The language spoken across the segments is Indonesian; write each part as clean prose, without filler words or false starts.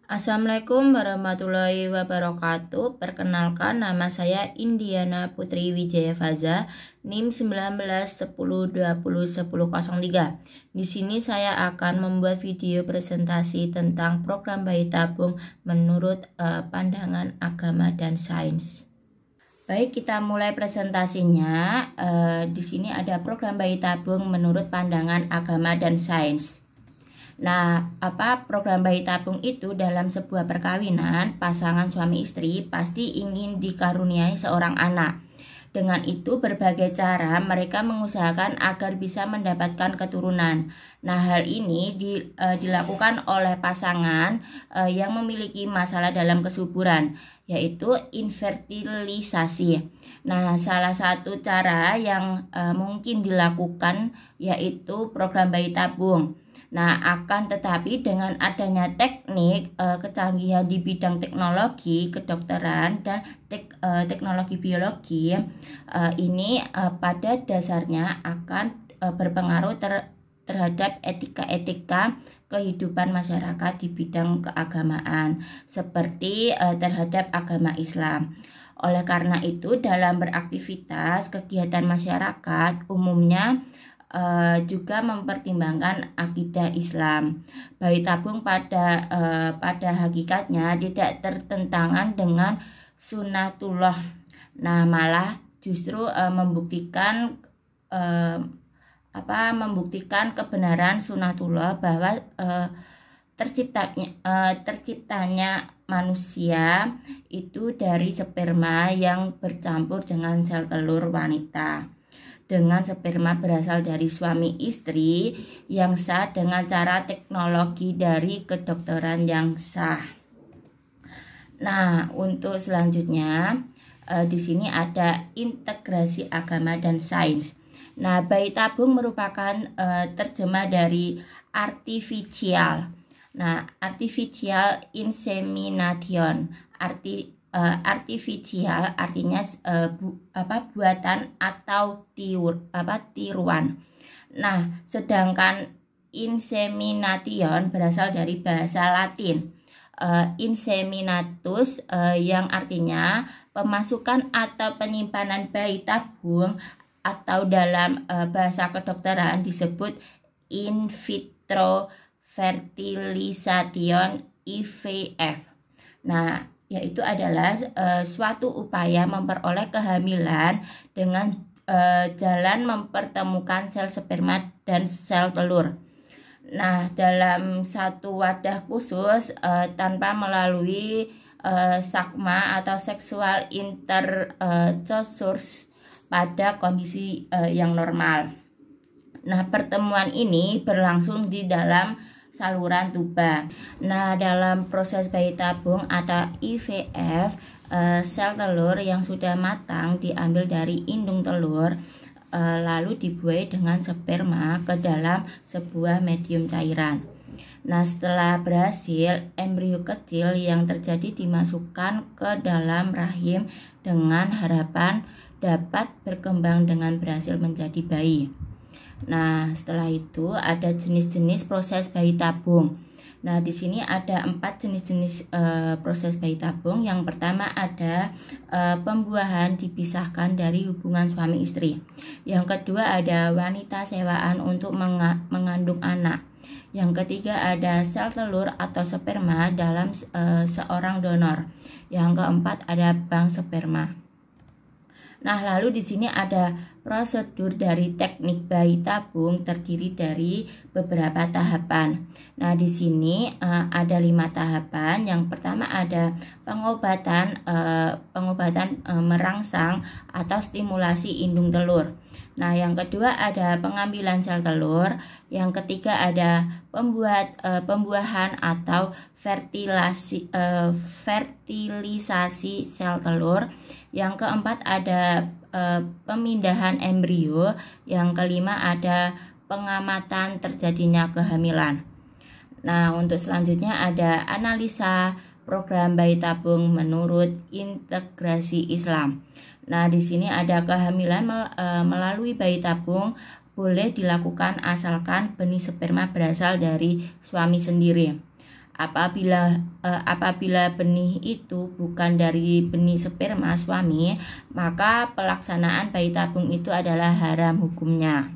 Assalamualaikum warahmatullahi wabarakatuh. Perkenalkan, nama saya Indiana Putri Wijaya Faza, NIM 1910201003. Di sini saya akan membuat video presentasi tentang program bayi tabung menurut pandangan agama dan sains. Baik, kita mulai presentasinya. Di sini ada program bayi tabung menurut pandangan agama dan sains. Nah, program bayi tabung itu dalam sebuah perkawinan, pasangan suami istri pasti ingin dikaruniai seorang anak. Dengan itu berbagai cara mereka mengusahakan agar bisa mendapatkan keturunan. Nah, hal ini dilakukan oleh pasangan yang memiliki masalah dalam kesuburan, yaitu infertilisasi. Nah, salah satu cara yang mungkin dilakukan yaitu program bayi tabung. Nah, akan tetapi dengan adanya teknik kecanggihan di bidang teknologi kedokteran dan teknologi biologi, ini pada dasarnya akan berpengaruh terhadap etika-etika kehidupan masyarakat di bidang keagamaan, seperti terhadap agama Islam. Oleh karena itu, dalam beraktivitas kegiatan masyarakat umumnya juga mempertimbangkan akidah Islam. Bayi tabung pada hakikatnya tidak tertentangan dengan sunatullah. Nah, malah justru membuktikan kebenaran sunatullah bahwa terciptanya manusia itu dari sperma yang bercampur dengan sel telur wanita, dengan sperma berasal dari suami istri yang sah dengan cara teknologi dari kedokteran yang sah. Nah, untuk selanjutnya di sini ada integrasi agama dan sains. Nah, bayi tabung merupakan terjemah dari artificial. Nah, artificial insemination. Artificial artinya buatan atau tiruan. Nah, sedangkan insemination berasal dari bahasa Latin inseminatus yang artinya pemasukan atau penyimpanan bayi tabung, atau dalam bahasa kedokteran disebut in vitro fertilization IVF. Nah, yaitu adalah suatu upaya memperoleh kehamilan dengan jalan mempertemukan sel sperma dan sel telur. Nah, dalam satu wadah khusus tanpa melalui sakma atau seksual intercourse pada kondisi yang normal. Nah, pertemuan ini berlangsung di dalam saluran tuba. Nah, dalam proses bayi tabung atau IVF, sel telur yang sudah matang diambil dari indung telur, lalu dibuai dengan sperma ke dalam sebuah medium cairan. Nah, setelah berhasil, embrio kecil yang terjadi dimasukkan ke dalam rahim dengan harapan dapat berkembang dengan berhasil menjadi bayi. Nah, setelah itu ada jenis-jenis proses bayi tabung. Nah, di sini ada 4 jenis-jenis proses bayi tabung. Yang pertama ada pembuahan dipisahkan dari hubungan suami istri. Yang kedua ada wanita sewaan untuk mengandung anak. Yang ketiga ada sel telur atau sperma dalam seorang donor. Yang keempat ada bank sperma. Nah, lalu di sini ada prosedur dari teknik bayi tabung terdiri dari beberapa tahapan. Nah, di sini ada 5 tahapan. Yang pertama ada pengobatan merangsang atau stimulasi indung telur. Nah, yang kedua ada pengambilan sel telur. Yang ketiga ada pembuahan atau fertilisasi sel telur. Yang keempat ada pemindahan embrio. Yang kelima ada pengamatan terjadinya kehamilan. Nah, untuk selanjutnya ada analisa program bayi tabung menurut integrasi Islam. Nah, di sini ada kehamilan melalui bayi tabung boleh dilakukan asalkan benih sperma berasal dari suami sendiri. Apabila benih itu bukan dari benih sperma suami, maka pelaksanaan bayi tabung itu adalah haram hukumnya.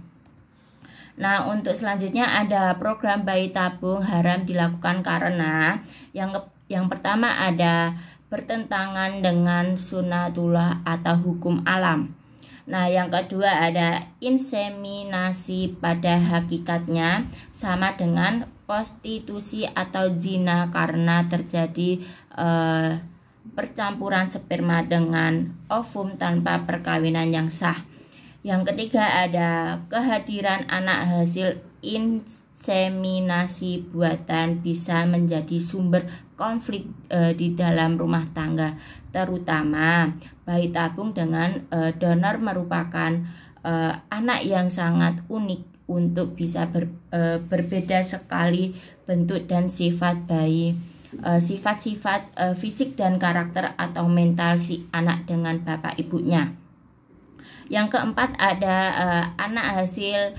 Nah, untuk selanjutnya ada program bayi tabung haram dilakukan karena yang pertama ada bertentangan dengan sunatullah atau hukum alam. Nah, yang kedua ada inseminasi, pada hakikatnya sama dengan prostitusi atau zina karena terjadi percampuran sperma dengan ovum tanpa perkawinan yang sah. Yang ketiga ada kehadiran anak hasil inseminasi buatan bisa menjadi sumber konflik di dalam rumah tangga, terutama bayi tabung dengan donor merupakan anak yang sangat unik untuk bisa berbeda sekali bentuk dan sifat bayi, sifat-sifat fisik dan karakter atau mental si anak dengan bapak ibunya. Yang keempat ada anak hasil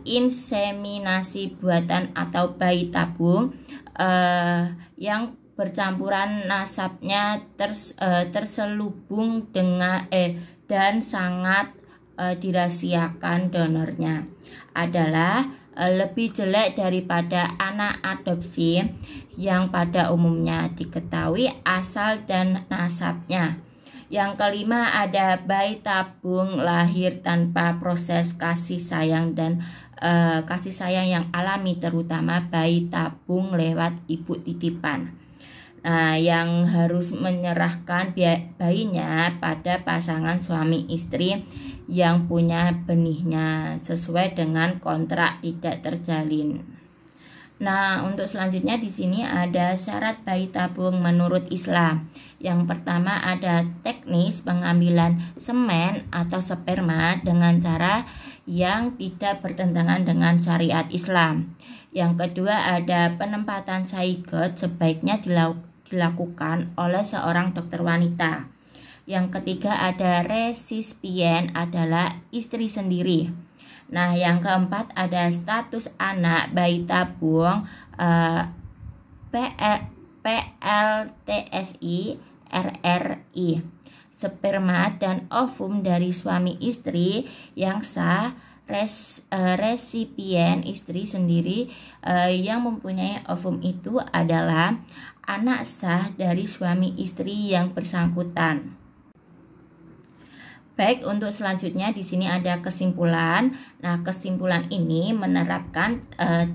inseminasi buatan atau bayi tabung yang bercampuran nasabnya terselubung dengan dan sangat dirahasiakan donornya adalah lebih jelek daripada anak adopsi yang pada umumnya diketahui asal dan nasabnya. Yang kelima ada bayi tabung lahir tanpa proses kasih sayang dan kasih sayang yang alami, terutama bayi tabung lewat ibu titipan. Nah, yang harus menyerahkan bayinya pada pasangan suami istri yang punya benihnya sesuai dengan kontrak tidak terjalin. Nah, untuk selanjutnya di sini ada syarat bayi tabung menurut Islam. Yang pertama ada teknis pengambilan semen atau sperma dengan cara yang tidak bertentangan dengan syariat Islam. Yang kedua ada penempatan zygot sebaiknya dilakukan oleh seorang dokter wanita. Yang ketiga ada resipien adalah istri sendiri. Nah, yang keempat ada status anak bayi tabung PLTSI RRI, sperma dan ovum dari suami istri yang sah, resipien istri sendiri yang mempunyai ovum itu adalah anak sah dari suami istri yang bersangkutan. Baik, untuk selanjutnya di sini ada kesimpulan. Nah, kesimpulan ini menerapkan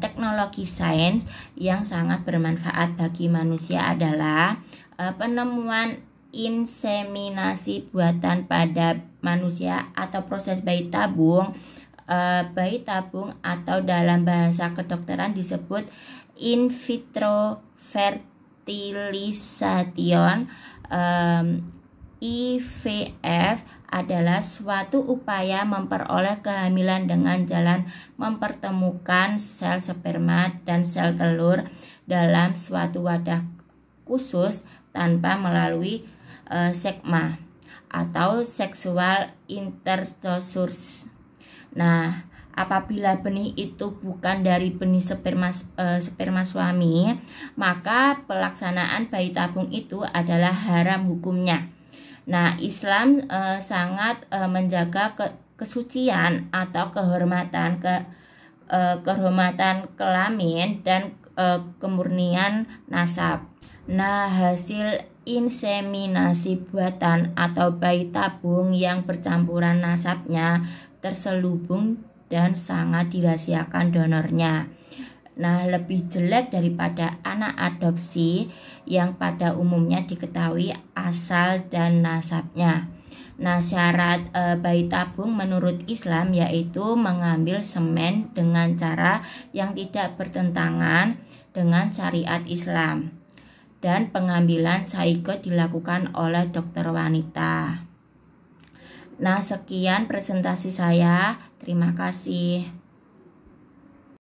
teknologi sains yang sangat bermanfaat bagi manusia adalah penemuan inseminasi buatan pada manusia atau proses bayi tabung. Bayi tabung atau dalam bahasa kedokteran disebut in vitro fertilization, IVF adalah suatu upaya memperoleh kehamilan dengan jalan mempertemukan sel sperma dan sel telur dalam suatu wadah khusus tanpa melalui sekma atau seksual intercourse. Nah, apabila benih itu bukan dari benih sperma suami, maka pelaksanaan bayi tabung itu adalah haram hukumnya. Nah, Islam sangat menjaga kesucian atau kehormatan kelamin dan kemurnian nasab. Nah, hasil inseminasi buatan atau bayi tabung yang bercampuran nasabnya terselubung dan sangat dirahasiakan donornya. Nah, lebih jelek daripada anak adopsi yang pada umumnya diketahui asal dan nasabnya. Nah, syarat bayi tabung menurut Islam yaitu mengambil semen dengan cara yang tidak bertentangan dengan syariat Islam. Dan pengambilan zygot dilakukan oleh dokter wanita. Nah, sekian presentasi saya. Terima kasih.